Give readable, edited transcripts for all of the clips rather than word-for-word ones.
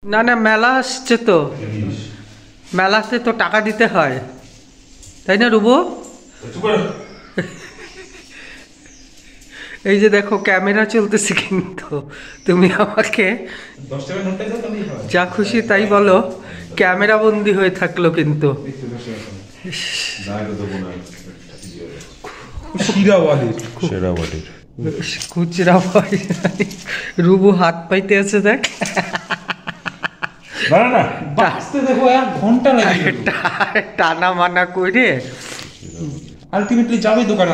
না না, মেলা আসছে তো, মেলাতে তো টাকা দিতে হয়, তাই না রুবো? এই যে দেখো ক্যামেরা চলতেছে, কিন্তু তুমি আমাকে যা খুশি তাই বলো, ক্যামেরা বন্দি হয়ে থাকলো কিন্তু। খুচরা রুবু হাত পাইতে আছে, দেখ টানা মানা করে আলটিমেটলি যাবে দোকানে।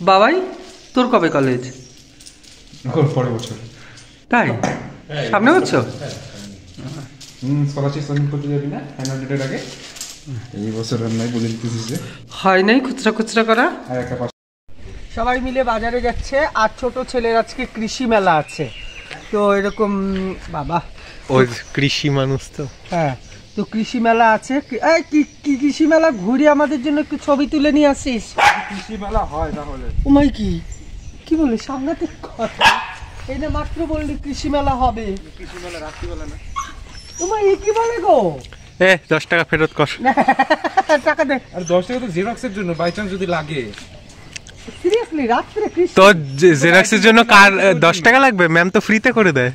বাবাই তোর কবে কলেজ? পরের বছর। তাই? সামনে বছর? স্কলারশিপ সাবমিট করতে যাবি না ফাইনাল ডেটের আগে? এই বছর আর নাই, বলে দিতেছিস যে হয় নাই খুচরা খুচরা করা। আর একটা সবাই মিলে বাজারে যাচ্ছে, আর ছোট ছেলের আজকে কৃষি মেলা আছে, তো এরকম বাবা ওই কৃষি মানুষ তো। হ্যাঁ, তো কৃষি মেলা আছে। এই কি কৃষি মেলা ঘুরে আমাদের জন্য একটু ছবি তুলে নিয়ে আসিস। কৃষি মেলা হয় তাহলে? ওমাই কি বলে সাংঘাতিক কথা, এই না মাত্র বললি কৃষি মেলা হবে। কৃষি মেলা রাত্রিবেলা না? ওমাই কি বলে গো? 10 টাকা ফেরত কর। টাকা দে। আর 10 টাকা তো জেরক্সের জন্য, বাই চান্স যদি লাগে। সিরিয়াসলি রাত্রে কৃষি তো জেরক্সের জন্য কার 10 টাকা লাগবে? ম্যাম তো ফ্রিতে করে দেয়।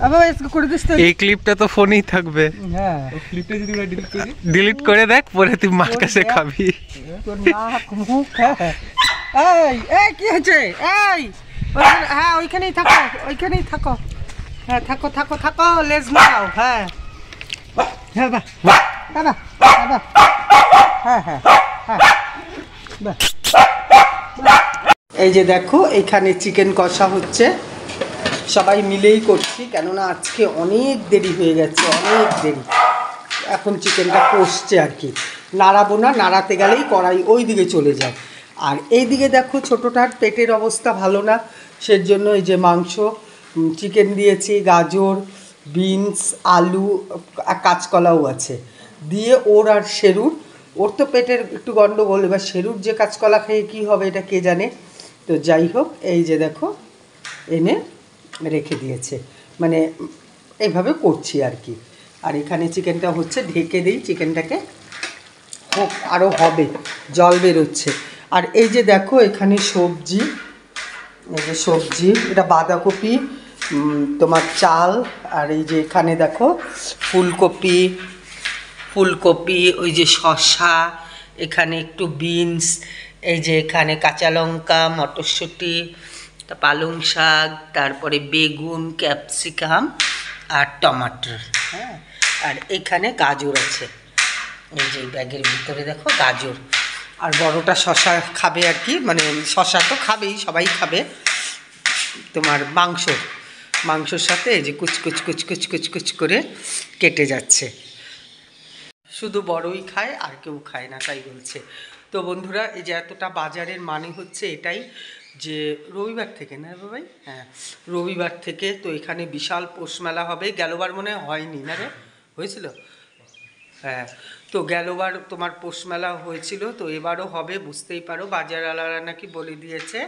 আবার এসে করে দিস তো। এই ক্লিপটা তো ফোনেই থাকবে। হ্যাঁ, ওই ক্লিপটা যদি আমরা ডিলিট করে দেখ, পরে তুই মার কাছে খাবি। তোর নাক মুখ। এই কি হয়েছে? হ্যাঁ ওইখানেই থাকো। হ্যাঁ থাকো, লেজ নাও। হ্যাঁ এই যে দেখো এখানে চিকেন কষা হচ্ছে, সবাই মিলেই করছি, কেননা আজকে অনেক দেরি হয়ে গেছে, অনেক দেরি। এখন চিকেনটা কষছে আর কি, নাড়াবো না, নাড়াতে গেলেই কড়াই ওই দিকে চলে যায়। আর এই দিকে দেখো ছোটোটার পেটের অবস্থা ভালো না, সেজন্য এই যে মাংস, চিকেন দিয়েছি, গাজর, বিনস, আলু, কাঁচকলাও আছে দিয়ে, ওর আর শেরুর, ওর তো পেটের একটু গন্ডগোল, এবার শেরুর যে কাঁচকলা খেয়ে কী হবে এটা কে জানে। তো যাই হোক, এই যে দেখো এনে রেখে দিয়েছে, মানে এইভাবে করছি আর কি। আর এখানে চিকেনটা হচ্ছে, ঢেকে দিই চিকেনটাকে, হোক, আরও হবে, জল বেরোচ্ছে। আর এই যে দেখো এখানে সবজি, এই যে সবজি, এটা বাঁধাকপি, তোমার চাল, আর এই যে এখানে দেখো ফুলকপি, ওই যে শসা, এখানে একটু বিনস, এই যে এখানে কাঁচা লঙ্কা, মটরশুঁটি, পালং শাক, তারপরে বেগুন, ক্যাপসিকাম আর টমাটোর। হ্যাঁ, আর এখানে গাজর আছে, এই যে ব্যাগের ভিতরে দেখো গাজর। আর বড়টা শসা খাবে আর কি, মানে শসা তো খাবেই, সবাই খাবে। তোমার মাংসর সাথে এই যে কুচ করে কেটে যাচ্ছে। শুধু বড়ই খায়, আর কেউ খায় না, তাই বলছে। তো বন্ধুরা, এই যে এতটা বাজারের মানে হচ্ছে এটাই, যে রবিবার থেকে না বাবাই? হ্যাঁ, রবিবার থেকে তো এখানে বিশাল পৌষ মেলা হবে। গেলবার মনে হয়নি না রে? হয়েছিল? হ্যাঁ, তো গেলবার তোমার পৌষ মেলা হয়েছিল, তো এবারও হবে, বুঝতেই পারো। বাজারওয়ালারা নাকি বলে দিয়েছে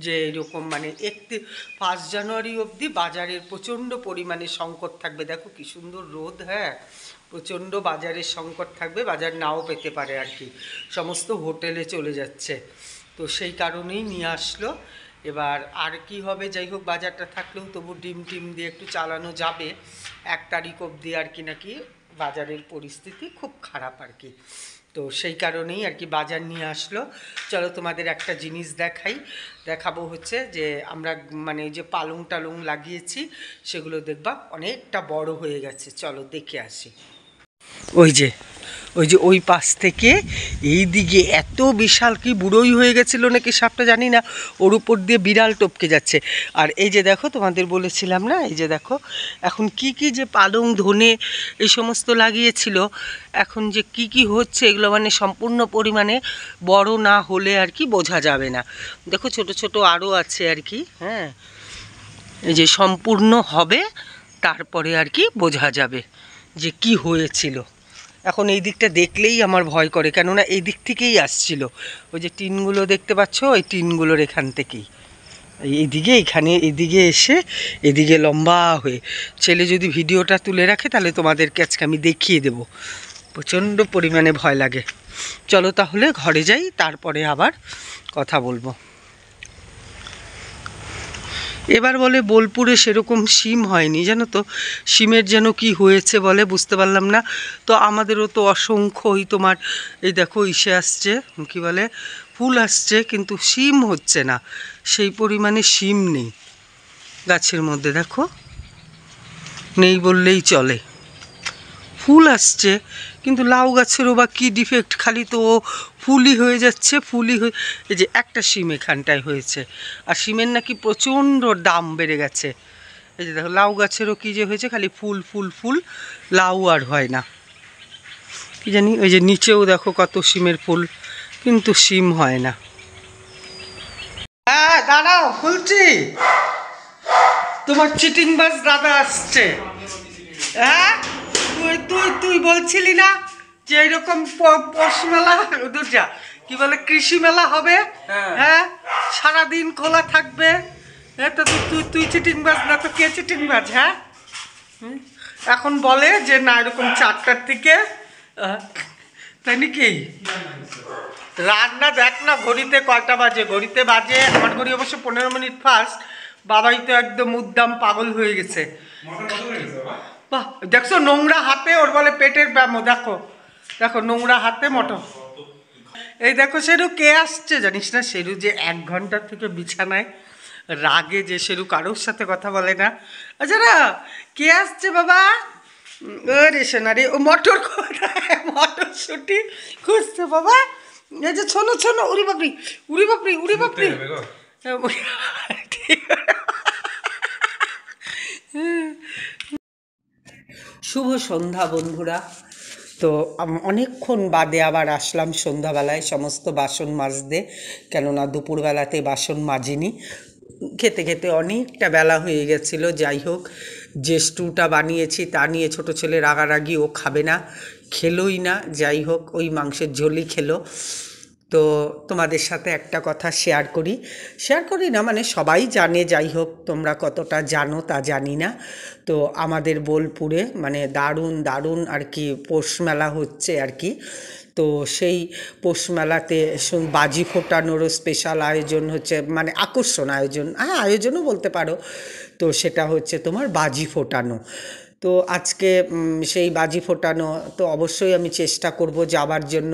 যে এরকম মানে 1 জানুয়ারি অবধি বাজারের প্রচণ্ড পরিমাণে সংকট থাকবে। দেখো কি সুন্দর রোদ, হ্যাঁ, প্রচণ্ড বাজারের সংকট থাকবে, বাজার নাও পেতে পারে আর কি, সমস্ত হোটেলে চলে যাচ্ছে। তো সেই কারণেই নিয়ে আসলো। এবার আর কি হবে, যাই হোক, বাজারটা থাকলেও তবু ডিম দিয়ে একটু চালানো যাবে 1 তারিখ অবধি আর কি, নাকি বাজারের পরিস্থিতি খুব খারাপ আর কি। তো সেই কারণেই আর কি বাজার নিয়ে আসলো। চলো তোমাদের একটা জিনিস দেখাবো হচ্ছে যে আমরা মানে যে পালং টালং লাগিয়েছি সেগুলো দেখবা অনেকটা বড় হয়ে গেছে, চলো দেখে আসি। ওই যে ওই পাশ থেকে এই দিকে এত বিশাল, কি বুড়োই হয়ে গেছিল নাকি সাপটা জানি না, ওর উপর দিয়ে বিড়াল টপকে যাচ্ছে। আর এই যে দেখো, তোমাদের বলেছিলাম না, এই যে দেখো এখন কি যে পালং, ধনে এই সমস্ত লাগিয়েছিল, এখন যে কি হচ্ছে এগুলো মানে সম্পূর্ণ পরিমাণে বড় না হলে আর কি বোঝা যাবে না। দেখো ছোট আরও আছে আর কি। হ্যাঁ, এই যে সম্পূর্ণ হবে তারপরে আর কি বোঝা যাবে যে কি হয়েছিল। এখন এই দিকটা দেখলেই আমার ভয় করে, কেননা এই দিক থেকেই আসছিল, ওই যে টিনগুলো দেখতে পাচ্ছ, ওই টিনগুলোর এখান থেকেই। এইদিকে এখানে এদিকে এসে এদিকে লম্বা হয়ে ছেলে যদি ভিডিওটা তুলে রাখে তাহলে তোমাদেরকে আজকে আমি দেখিয়ে দেব। প্রচণ্ড পরিমাণে ভয় লাগে। চলো তাহলে ঘরে যাই, তারপরে আবার কথা বলবো। এবার বলে বোলপুরে সেরকম শিম হয়নি, জানো তো, শিমের যেন কি হয়েছে বলে, বুঝতে পারলাম না। তো আমাদেরও তো অসংখ্য ওই তোমার এই দেখো ইসে আসছে, কি বলে, ফুল আসছে, কিন্তু শিম হচ্ছে না, সেই পরিমাণে শিম নেই গাছের মধ্যে, দেখো নেই বললেই চলে। ফুল আসছে কিন্তু লাউ গাছেরও বা কী ডিফেক্ট, খালি তো ও ফুলই হয়ে যাচ্ছে, ফুলই হয়ে, এই যে একটা শিম এখানটায় হয়েছে, আর শিমের নাকি প্রচণ্ড দাম বেড়ে গেছে। এই যে দেখো লাউ গাছেরও কী যে হয়েছে, খালি ফুল ফুল ফুল, লাউ আর হয় না, কি জানি। ওই যে নিচেও দেখো কত শিমের ফুল, কিন্তু শিম হয় না। হ্যাঁ দাঁড়াও, খুলছি, তোমার চিটিংবাজ দাদা আসছে। হ্যাঁ তুই তুই তুই বলছিলি না যে এইরকম পৌষ মেলা, দুর্জা কি বলে, কৃষি মেলা হবে, হ্যাঁ সারাদিন খোলা থাকবে, হ্যাঁ তো তুই তুই তুই চিটিংবাজ না তো কে চিটিংবাজ? হ্যাঁ এখন বলে যে না এরকম 4টার থেকে, তাই নাকি? রান্না দেখ না ঘড়িতে কয়টা বাজে, ঘড়িতে বাজে, আমার ঘড়ি অবশ্য 15 মিনিট ফার্স্ট। বাবাই তো একদম উদ্দাম পাগল হয়ে গেছে। বাহ দেখছো নোংরা হাতে, ওর বলে পেটের ব্যামো, দেখো দেখো নোংরা হাতে মটর। এই দেখো শেরু কে আসছে জানিস না, শেরু যে 1 ঘন্টা থেকে বিছানায় রাগে, যে শেরু কারোর সাথে কথা বলে না। আচ্ছা না, কে আসছে বাবা? রে সোনারি, ও মটর কোথায়, মটরশুঁটি খুঁজছে বাবা। এই যে ছোনো ছোনো, উড়ি বাপরি উড়ি বাপরি উড়ি বাপরি। শুভ সন্ধ্যা বন্ধুরা। তো অনেকক্ষণ বাদে আবার আসলাম সন্ধ্যাবেলায় সমস্ত বাসন মাজতে, কেননা দুপুরবেলাতে বাসন মাজিনি, খেতে খেতে অনেকটা বেলা হয়ে গেছিলো। যাই হোক, যে স্টুটা বানিয়েছি তা নিয়ে ছোটো ছেলে রাগারাগি, ও খাবে না, খেলোই না। যাই হোক ওই মাংসের ঝোলই খেলো। তো তোমাদের সাথে একটা কথা শেয়ার করি না মানে সবাই জানে, যাই হোক তোমরা কতটা জানো তা জানি না। তো আমাদের বোলপুরে মানে দারুণ দারুণ আর কি পৌষ মেলা হচ্ছে আর কি। তো সেই পৌষ মেলাতে বাজি ফোটানোরও স্পেশাল আয়োজন হচ্ছে, মানে আকর্ষণ আয়োজন, হ্যাঁ আয়োজনও বলতে পারো। তো সেটা হচ্ছে তোমার বাজি ফোটানো। তো আজকে সেই বাজি ফোটানো, তো অবশ্যই আমি চেষ্টা করব যাবার জন্য।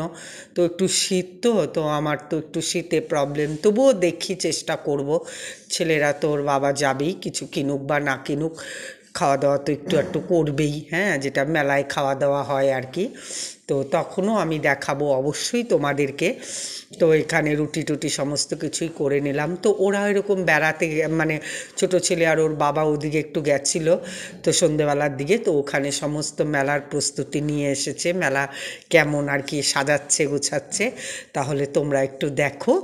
তো একটু শীত, তো আমার তো একটু শীতে প্রবলেম, তবুও দেখি চেষ্টা করব। ছেলেরা তো ওর বাবা যাবেই, কিছু কিনুক বা না কিনুক, খাওয়া দাওয়া তো একটু একটু করবেই, হ্যাঁ যেটা মেলায় খাওয়া দাওয়া হয় আর কি। তো তখনও আমি দেখাবো অবশ্যই তোমাদেরকে। তো এখানে রুটি টুটি সমস্ত কিছুই করে নিলাম। তো ওরা এরকম বেড়াতে, মানে ছোটো ছেলে আর ওর বাবা ওদিকে একটু গেছিলো তো সন্ধেবেলার দিকে, তো ওখানে সমস্ত মেলার প্রস্তুতি নিয়ে এসেছে, মেলা কেমন আর কি সাজাচ্ছে গোছাচ্ছে, তাহলে তোমরা একটু দেখো।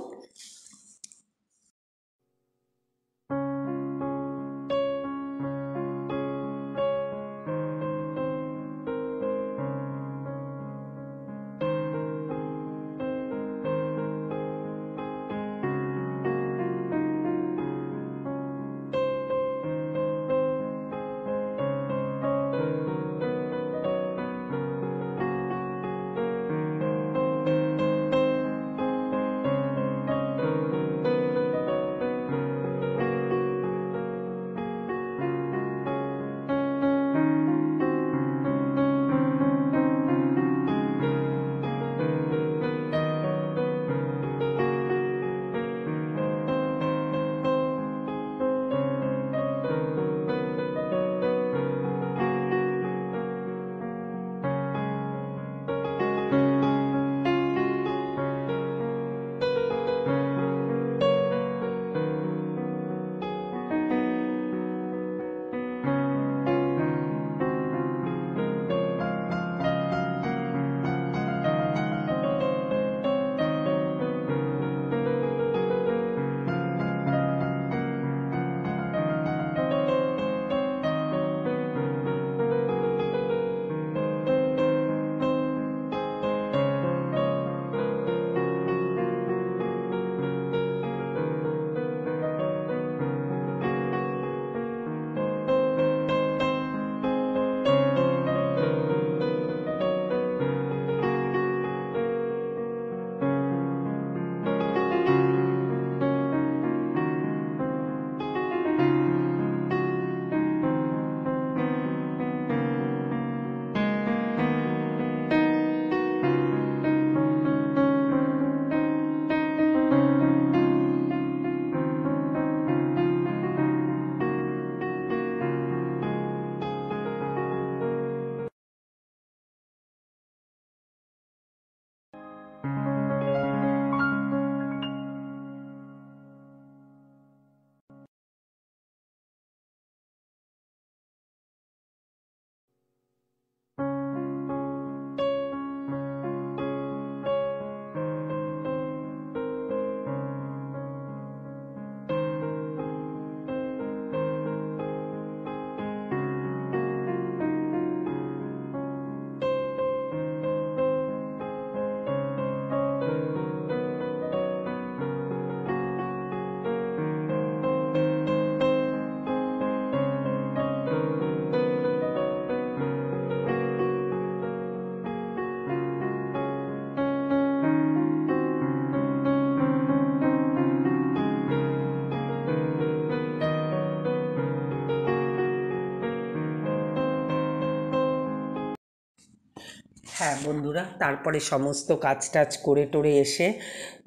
হ্যাঁ বন্ধুরা, তারপরে সমস্ত কাজ টাজ করে টোরে এসে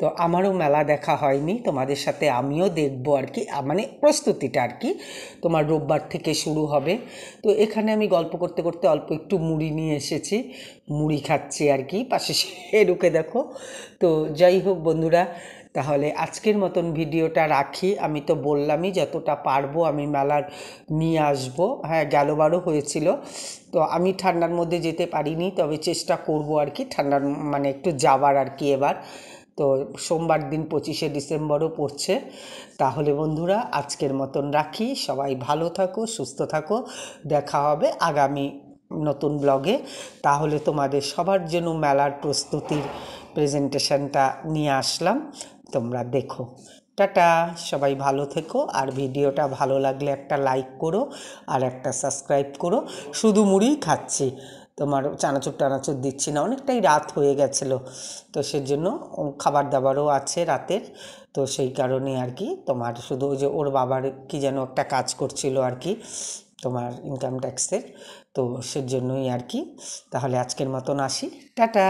তো আমারও মেলা দেখা হয়নি, তোমাদের সাথে আমিও দেখবো আর কি, মানে প্রস্তুতিটা আর কি। তোমার রোববার থেকে শুরু হবে। তো এখানে আমি গল্প করতে করতে অল্প একটু মুড়ি নিয়ে এসেছি, মুড়ি খাচ্ছি আর কি, পাশে শেরুকে দেখো। তো যাই হোক বন্ধুরা, তাহলে আজকের মতন ভিডিওটা রাখি। আমি তো বললামই যতটা পারবো আমি মেলার নিয়ে আসবো। হ্যাঁ, গেলবারও হয়েছিল, তো আমি ঠান্ডার মধ্যে যেতে পারিনি, তবে চেষ্টা করব আর কি ঠান্ডার মানে একটু যাওয়ার আর কি এবার। তো সোমবার দিন 25শে ডিসেম্বরও পড়ছে। তাহলে বন্ধুরা আজকের মতন রাখি, সবাই ভালো থাকো, সুস্থ থাকো, দেখা হবে আগামী নতুন ব্লগে। তাহলে তোমাদের সবার জন্য মেলার প্রস্তুতির প্রেজেন্টেশনটা নিয়ে আসলাম, তোমরা দেখো। টাটা, সবাই ভালো থেকো, আর ভিডিওটা ভালো লাগলে একটা লাইক করো আর একটা সাবস্ক্রাইব করো। শুধু মুড়িই খাচ্ছি, তোমার চানাচুর টানাচুর দিচ্ছি না, অনেকটাই রাত হয়ে গেছিলো, তো সেজন্য খাবার দাবারও আছে রাতের, তো সেই কারণে আর কি তোমার শুধু ওই যে ওর বাবার কি যেন একটা কাজ করছিল আর কি, তোমার ইনকাম ট্যাক্সের, তো সেজন্যই আর কি। তাহলে আজকের মতন আসি, টাটা।